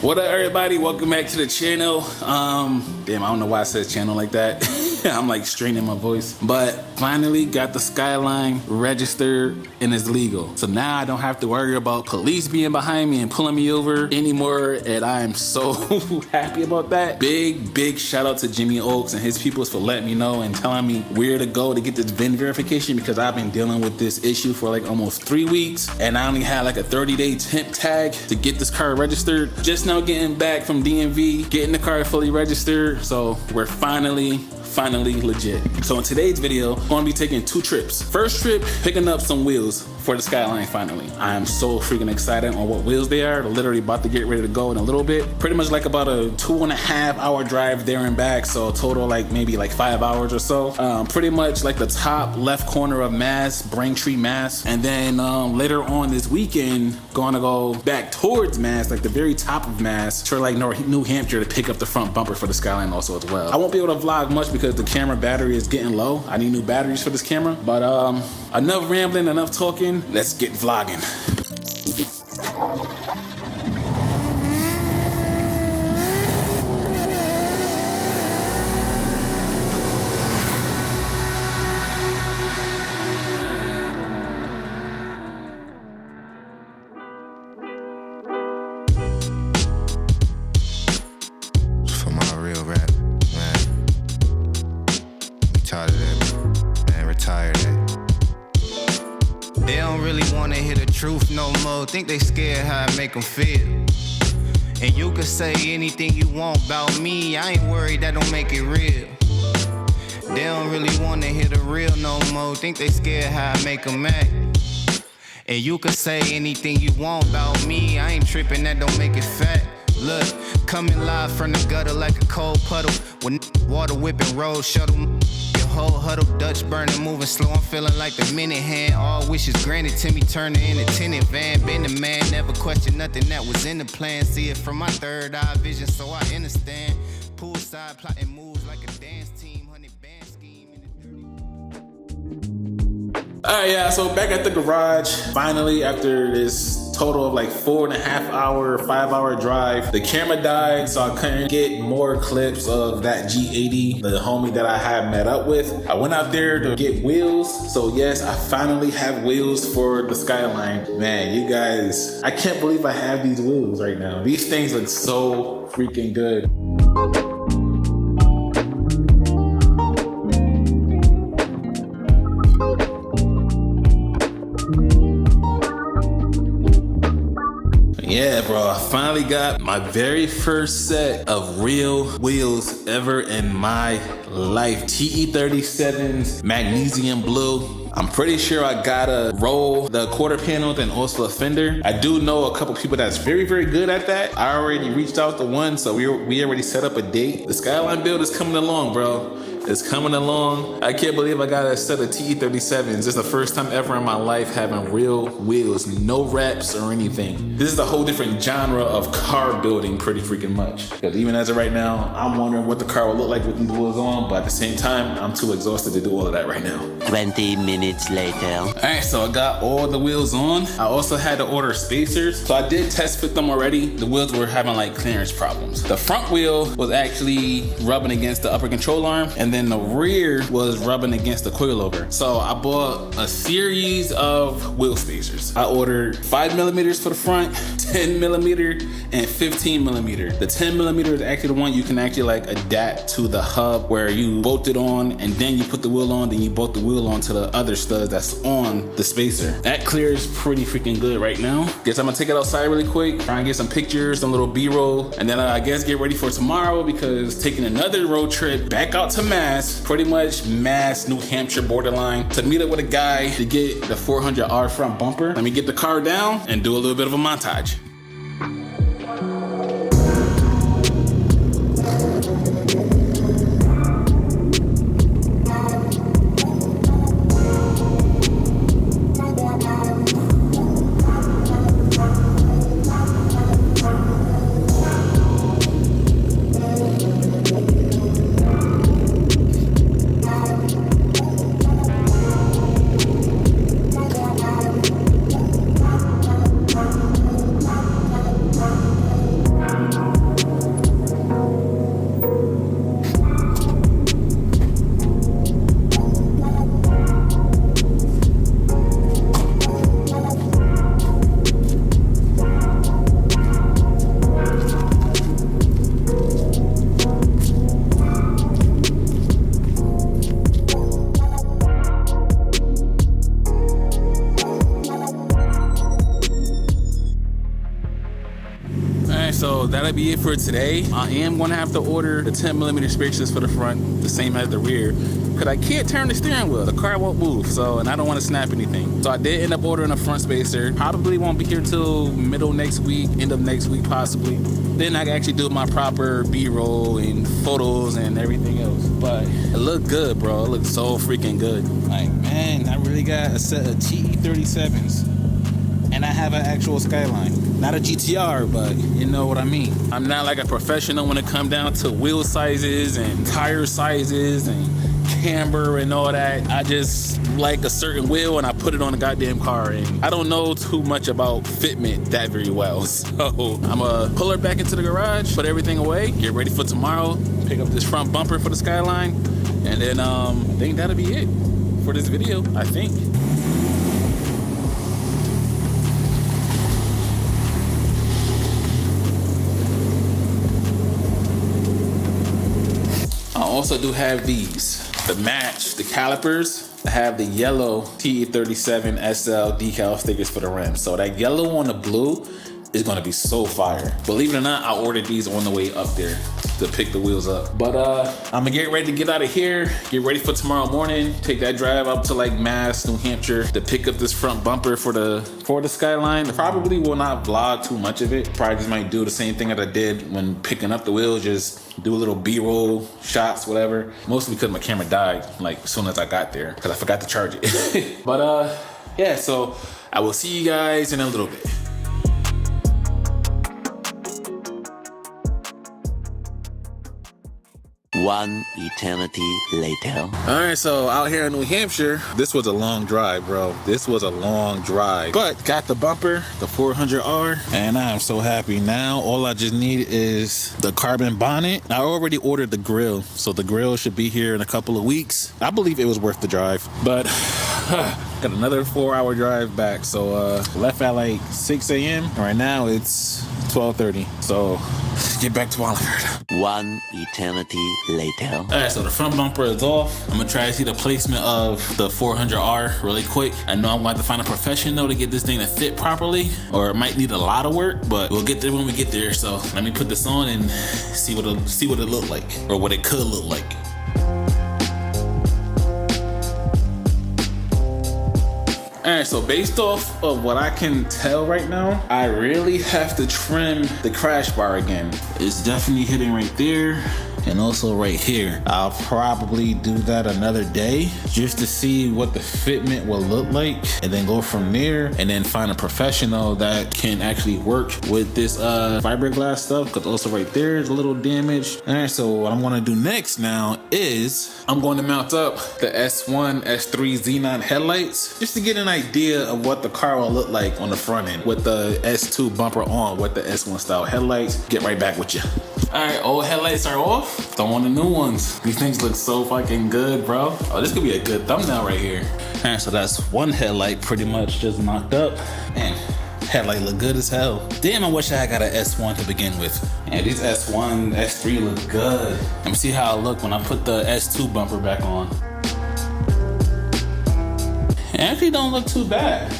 What up, everybody? Welcome back to the channel. Damn, I don't know why I said channel like that. I'm like straining my voice. But finally got the Skyline registered and it's legal. So now I don't have to worry about police being behind me and pulling me over anymore. And I am so happy about that. Big shout out to Jimmy Oaks and his people for letting me know and telling me where to go to get this VIN verification, because I've been dealing with this issue for like almost 3 weeks. And I only had like a 30-day temp tag to get this car registered. Just now getting back from DMV, getting the car fully registered. So we're finally legit. So in today's video, I'm gonna be taking 2 trips. First trip, picking up some wheels for the Skyline finally. I am so freaking excited on what wheels they are. They're literally about to get ready to go in a little bit. Pretty much like about a 2.5 hour drive there and back. So total like maybe like 5 hours or so. Pretty much like the top left corner of Mass, Braintree, Mass. And then later on this weekend, gonna go back towards Mass, like the very top of Mass, to like New Hampshire to pick up the front bumper for the Skyline also as well. I won't be able to vlog much because the camera battery is getting low. I need new batteries for this camera. But enough rambling, enough talking. Let's get vlogging. For my real rap, man. I'm tired of that, man. Retired that. They don't really wanna hear the truth no more. Think they scared how I make them feel. And you can say anything you want about me. I ain't worried, that don't make it real. They don't really wanna hear the real no more. Think they scared how I make them act. And you can say anything you want about me. I ain't tripping, that don't make it fact. Look, coming live from the gutter like a cold puddle. When water whipping road shuttle. Whole huddle, Dutch burning, moving slow. I'm feeling like the minute hand. All wishes granted to me, turning in a tenant van. Been a man, never questioned nothing that was in the plan. See it from my third eye vision, so I understand. Poolside plotting moves like a dance team. 100 band scheme in the 30. All right, yeah, so back at the garage, finally, after this total of like 4.5 hour, 5 hour drive. The camera died, so I couldn't get more clips of that G80, the homie that I had met up with. I went out there to get wheels. So yes, I finally have wheels for the Skyline. Man, you guys, I can't believe I have these wheels right now. These things look so freaking good. Yeah, bro, I finally got my very first set of real wheels ever in my life. TE37s, magnesium blue. I'm pretty sure I gotta roll the quarter panel and also a fender. I do know a couple people that's very good at that. I already reached out to one, so we already set up a date. The Skyline build is coming along, bro. It's coming along. I can't believe I got a set of TE37s. This is the first time ever in my life having real wheels, no wraps or anything. This is a whole different genre of car building pretty freaking much. Because even as of right now, I'm wondering what the car will look like with these wheels on, but at the same time, I'm too exhausted to do all of that right now. 20 minutes later. All right, so I got all the wheels on. I also had to order spacers. So I did test fit them already. The wheels were having like clearance problems. The front wheel was actually rubbing against the upper control arm, and then the rear was rubbing against the coilover. So I bought a series of wheel spacers. I ordered 5mm for the front, 10mm, and 15mm. The 10mm is actually the one you can actually like adapt to the hub, where you bolt it on and then you put the wheel on, then you bolt the wheel onto the other studs that's on the spacer. That clears pretty freaking good right now. Guess I'm gonna take it outside really quick, try and get some pictures, some little B-roll, and then I guess get ready for tomorrow, because taking another road trip back out to Mass, pretty much Mass, New Hampshire borderline, to meet up with a guy to get the 400R front bumper. Let me get the car down and do a little bit of a montage. so that'll be it for today. I am gonna have to order the 10mm spacers for the front, the same as the rear, because I can't turn the steering wheel. The car won't move, and I don't want to snap anything. So I did end up ordering a front spacer. Probably won't be here till middle next week, end of next week possibly. Then I can actually do my proper B-roll and photos and everything else. But it looked good, bro. It looked so freaking good. Like, man, I really got a set of TE37s. And I have an actual Skyline. Not a GTR, but you know what I mean. I'm not like a professional when it comes down to wheel sizes and tire sizes and camber and all that. I just like a certain wheel and I put it on the goddamn car, and I don't know too much about fitment that very well. So I'm gonna pull her back into the garage, put everything away, get ready for tomorrow, pick up this front bumper for the Skyline, and then I think that'll be it for this video, I think. I also do have these to match the calipers. I have the yellow TE37 SL decal stickers for the rim. So that yellow on the blue is gonna be so fire. Believe it or not, I ordered these on the way up there to pick the wheels up. But I'm gonna get ready to get out of here, get ready for tomorrow morning, take that drive up to like Mass, New Hampshire to pick up this front bumper for the Skyline. Probably will not vlog too much of it. Probably just might do the same thing that I did when picking up the wheels, just do a little B-roll shots, whatever. Mostly because my camera died like as soon as I got there because I forgot to charge it. But yeah, so I will see you guys in a little bit. One eternity later. All right, so out here in New Hampshire, this was a long drive, bro. This was a long drive, but got the bumper, the 400R, and I am so happy now. All I just need is the carbon bonnet. I already ordered the grill, so the grill should be here in a couple of weeks. I believe it was worth the drive, but got another 4-hour drive back. So left at like 6 a.m. Right now it's 12:30. So get back to Wallingford. One eternity later. All right, so the front bumper is off. I'm gonna try to see the placement of the 400R really quick. I know I'm gonna have to find a professional to get this thing to fit properly, or it might need a lot of work, but we'll get there when we get there. So let me put this on and see what it looked like, or what it could look like. Alright, so based off of what I can tell right now, I really have to trim the crash bar again. It's definitely hitting right there and also right here. I'll probably do that another day just to see what the fitment will look like, and then go from there and then find a professional that can actually work with this fiberglass stuff, because also right there is a little damage. Alright, so what I'm gonna do next now is I'm going to mount up the S1, S3 Xenon headlights just to get an idea of what the car will look like on the front end with the S2 bumper on with the S1 style headlights. Get right back with you. Alright, old headlights are off. Throw on the new ones. These things look so fucking good, bro. Oh, this could be a good thumbnail right here. Alright, so that's one headlight pretty much just knocked up. Man, headlight look good as hell. Damn, I wish I had got an S1 to begin with. And these S1, S3 look good. Let me see how it look when I put the S2 bumper back on. It actually don't look too bad.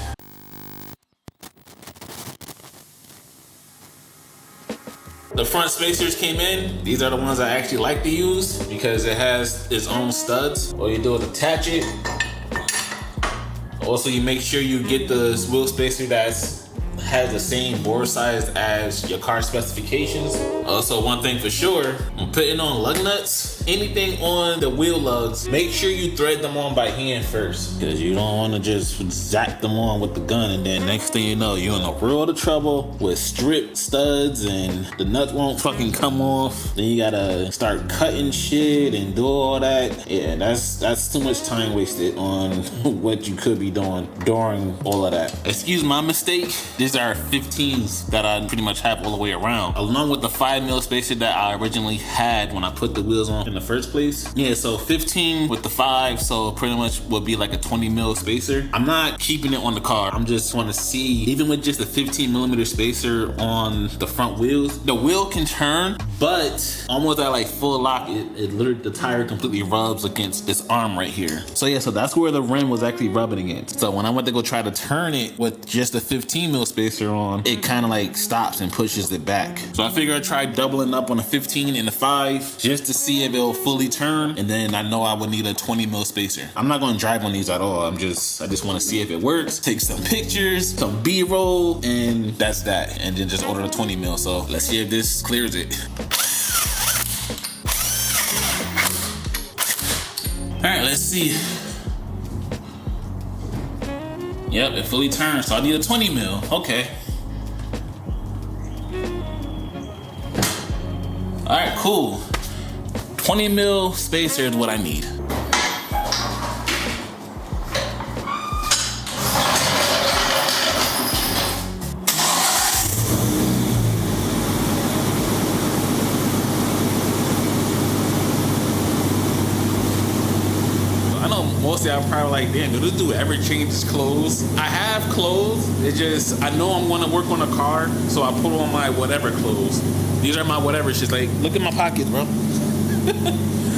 The front spacers came in. These are the ones I actually like to use because it has its own studs. All you do is attach it. Also, you make sure you get the wheel spacer that's has the same bore size as your car specifications. Also, one thing for sure, when putting on lug nuts, anything on the wheel lugs, make sure you thread them on by hand first, because you don't want to just zap them on with the gun and then next thing you know, you're in a world of trouble with stripped studs and the nuts won't fucking come off. Then you gotta start cutting shit and do all that. Yeah, that's too much time wasted on what you could be doing during all of that. Excuse my mistake. These are 15s that I pretty much have all the way around, along with the 5mm spacer that I originally had when I put the wheels on in the first place. Yeah, so 15 with the 5, so pretty much would be like a 20mm spacer. I'm not keeping it on the car. I'm just want to see, even with just a 15mm spacer on the front wheels, the wheel can turn, but almost at like full lock, it literally, the tire completely rubs against this arm right here. So yeah, so that's where the rim was actually rubbing against. So when I went to go try to turn it with just a 15 mil spacer on, it kind of like stops and pushes it back. So I figured I'd try doubling up on a 15 and a 5 just to see if it'll fully turn, and then I know I would need a 20 mil spacer. I'm not gonna drive on these at all. I just want to see if it works, take some pictures, some B-roll, and that's that. And then just order a 20 mil. So let's see if this clears it. All right, let's see. Yep, it fully turned, so I need a 20 mil. Okay. All right, cool. 20 mil spacer is what I need. Mostly I'm probably like, damn, do this dude ever change his clothes? I have clothes, it just, I know I'm gonna work on a car, so I put on my whatever clothes. These are my whatever shits. Like, look at my pockets, bro.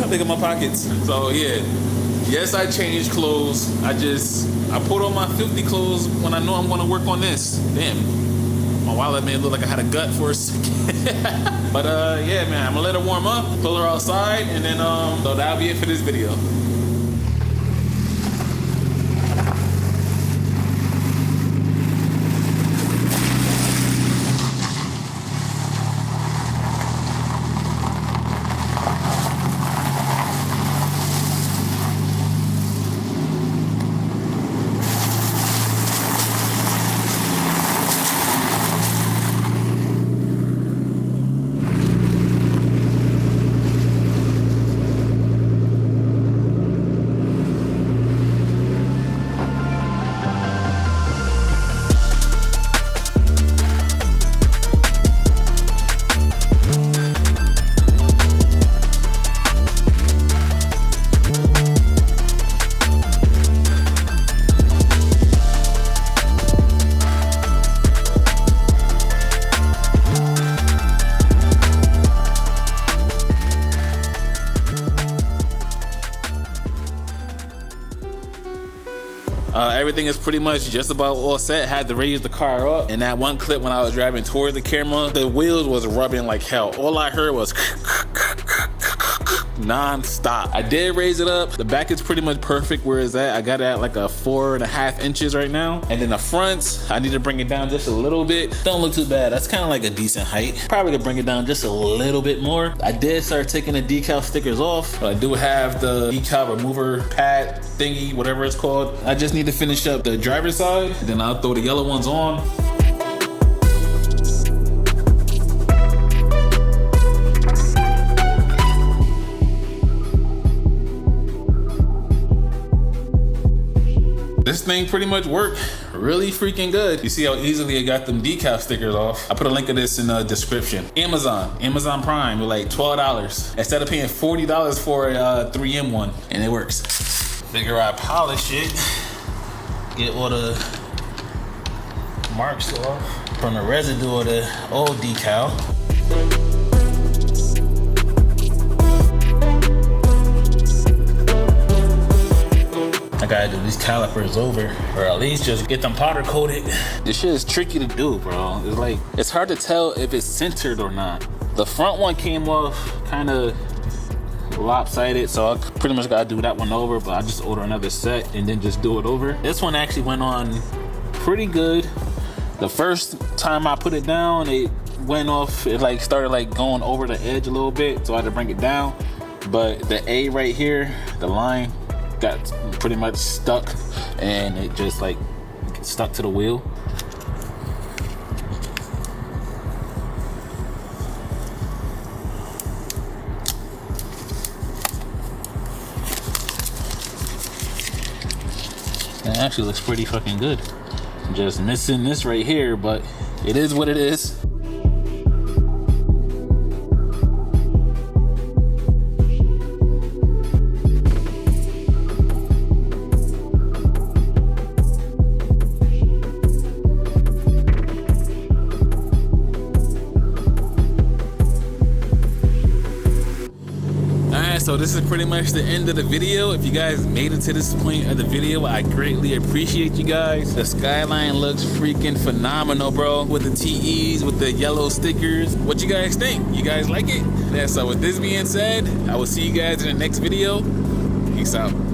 Look at my pockets. So yeah, yes, I change clothes. I put on my 50 clothes when I know I'm gonna work on this. Damn, my wallet made it look like I had a gut for a second. But yeah, man, I'm gonna let her warm up, pull her outside, and then so that'll be it for this video. Everything is pretty much just about all set. Had to raise the car up, and that one clip when I was driving toward the camera, the wheels was rubbing like hell. All I heard was non-stop. I did raise it up. The back is pretty much perfect where it's at. I got it at like a 4.5 inches right now. And then the front, I need to bring it down just a little bit. Don't look too bad. That's kind of like a decent height. Probably to bring it down just a little bit more. I did start taking the decal stickers off, but I do have the decal remover pad thingy, whatever it's called. I just need to finish up the driver's side, and then I'll throw the yellow ones on. This thing pretty much worked really freaking good. You see how easily I got them decal stickers off. I put a link of this in the description. Amazon Prime with like $12 instead of paying $40 for a 3M one, and it works. Figure I polish it, get all the marks off from the residue of the old decal. I gotta do these calipers over, or at least just get them powder coated. This shit is tricky to do, bro. It's hard to tell if it's centered or not. The front one came off kind of lopsided, so I pretty much gotta do that one over, but I just order another set and then just do it over. This one actually went on pretty good. The first time I put it down, it went off, it like started like going over the edge a little bit, so I had to bring it down. But the A right here, the line, got pretty much stuck, and it just like stuck to the wheel. It actually looks pretty fucking good. Just missing this right here, but it is what it is. So this is pretty much the end of the video. If you guys made it to this point of the video, I greatly appreciate you guys. The Skyline looks freaking phenomenal, bro, with the TEs, with the yellow stickers. What you guys think? You guys like it? Yeah, so with this being said, I will see you guys in the next video. Peace out.